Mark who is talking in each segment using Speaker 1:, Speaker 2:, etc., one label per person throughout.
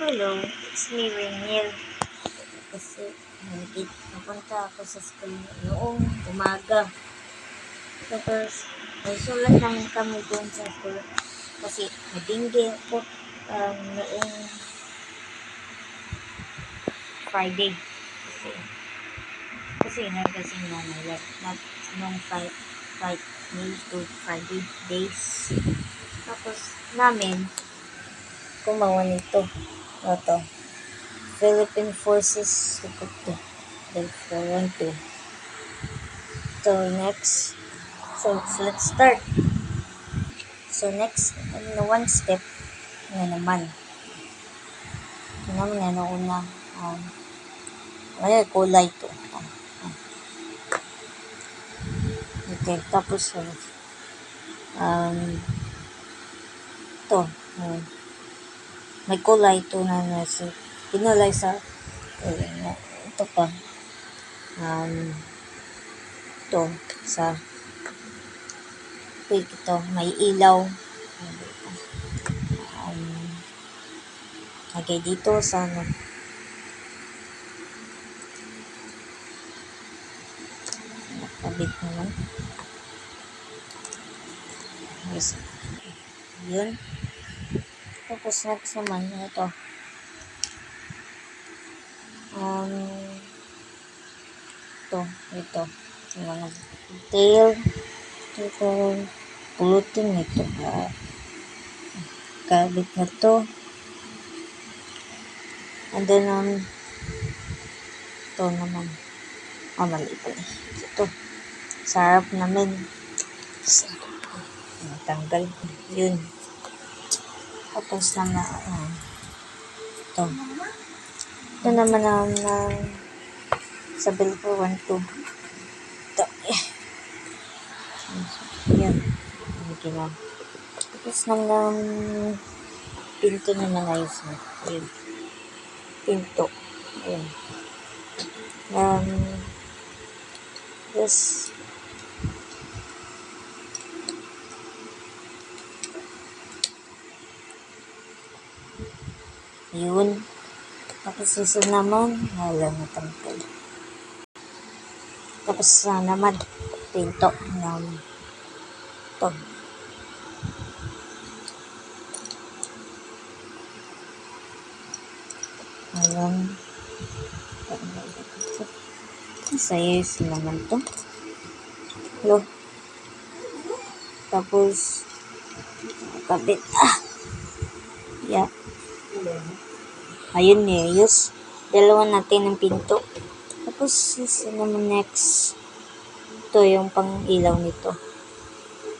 Speaker 1: Hello, it's me, Rainier. Kasi napunta ako sa school noong umaga. Tapos, nagsulat namin kami doon sa school kasi nabinggi ako noong Friday. Kasi nagkasing nanay like not nung fight news to Friday days. Tapos namin gumawa nito. Ito. Philippine Forces Helicopter. Therefore, 1, 2. So, next. So, let's start. So, next, one step na naman. Ito naman yan, una. Kulay ito. Okay, tapos, ito. May kulay ito na nasa, pinulay sa, ito pa. Ito, sa, ito, may ilaw. Okay, dito sa nakabit naman. Yes. Yun. Tapos next naman, ito. Ito. Yung mga detail. Ito, pulutin ito. Kabit na to. And then, ito naman. Mali pala. Ito. Sa harap namin. Natanggal. Yun. Tapos naman, ito. Ito naman ang sa bill for 1, 2. Ito. Yan. Okay na. Tapos naman pinto naman ayos na. Yun. Pinto. Ayan. Yes. Yun. Tapos isa naman, natanggal. Tapos naman, pinto ng ito. Ayan. Sayos naman to. Hello. Tapos, kabit. Yeah. Ayun, yes. Dalawa natin ang pinto. Tapos, naman next. Ito yung pang ilaw nito.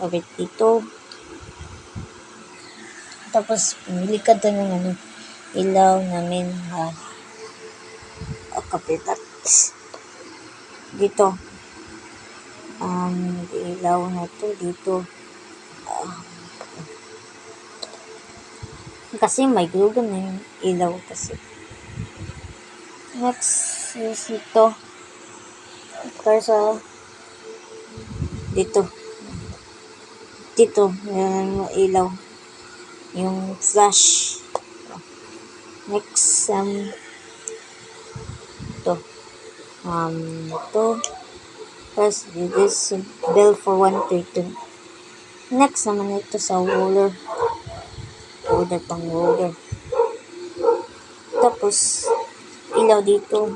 Speaker 1: Kabit dito. Tapos, pumili ka doon ng ilaw namin. Kabit at dito. Ilaw na to dito. Kasi may glugan na yung ilaw kasi. Next is ito. Sa dito. Dito, yung ilaw. Yung flash. Next, ito. Ito. First, this bell for 1, 3, 2. Next naman ito sa roller. Pang roller. Tapos, ilaw dito.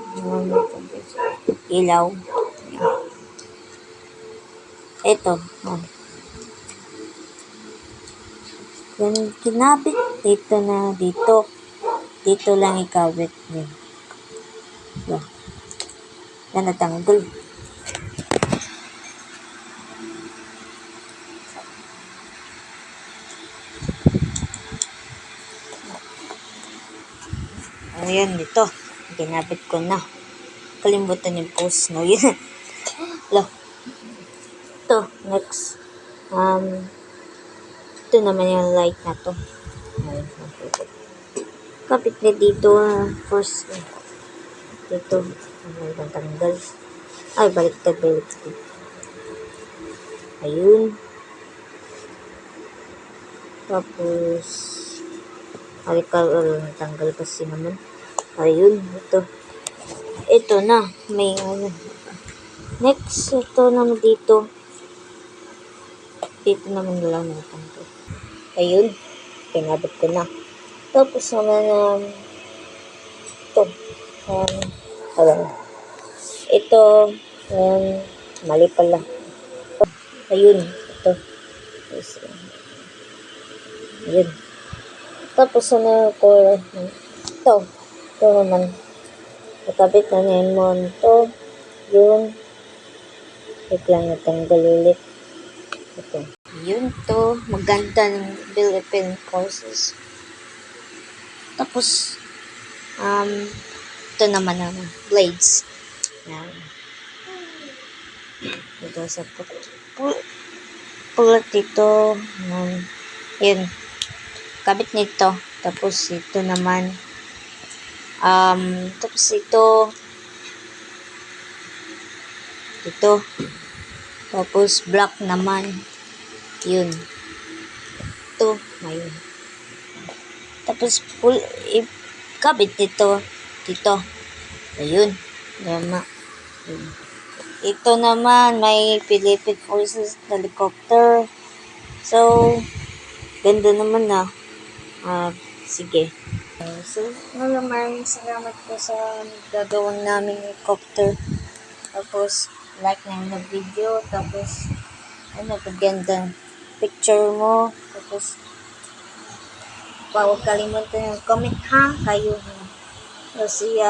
Speaker 1: Ilaw. Ito. Then, kinabit dito na dito. Dito lang ikabit. Yan, natanggal. Ayan, dito. Ginabit ko na. Kalimutan yung post, no? Yan. Ito, next. Ito naman yung light na to. Kapit na dito. First, dito. Tanggal. Ay, baliktad. Ayun. Tapos, Alikal, tanggal kasi naman. Ayun, ito. Ito na, may ano. Next, ito naman dito. Dito naman lang natin to. Ayun, pinabot ko na. Tapos naman, ito. Alam. Ito, mali pala. Ayun, ito. Ayun. Tapos ko, ito. Ito naman. Nakabit na naman ito. Yun. Wait lang, natanggal ulit. Ito. Yun to. Maganda ng Philippine courses. Tapos, ito naman ang blades. Yan. Ito sa pulot ito. Yun. Kabit nito. Tapos ito naman. Tapos ito. Tapos black naman. Yun. Ito. Ayun. Tapos kabit nito. Dito. Ayun. Tama. Ito naman, may Philippine Forces helicopter. So, ganda naman na. Sige. So, maraming salamat po sa gagawin namin helicopter. Tapos, like na yung video. Tapos, ganda picture mo. Tapos, huwag kalimutan yung comment ha. Kayo. Kasi,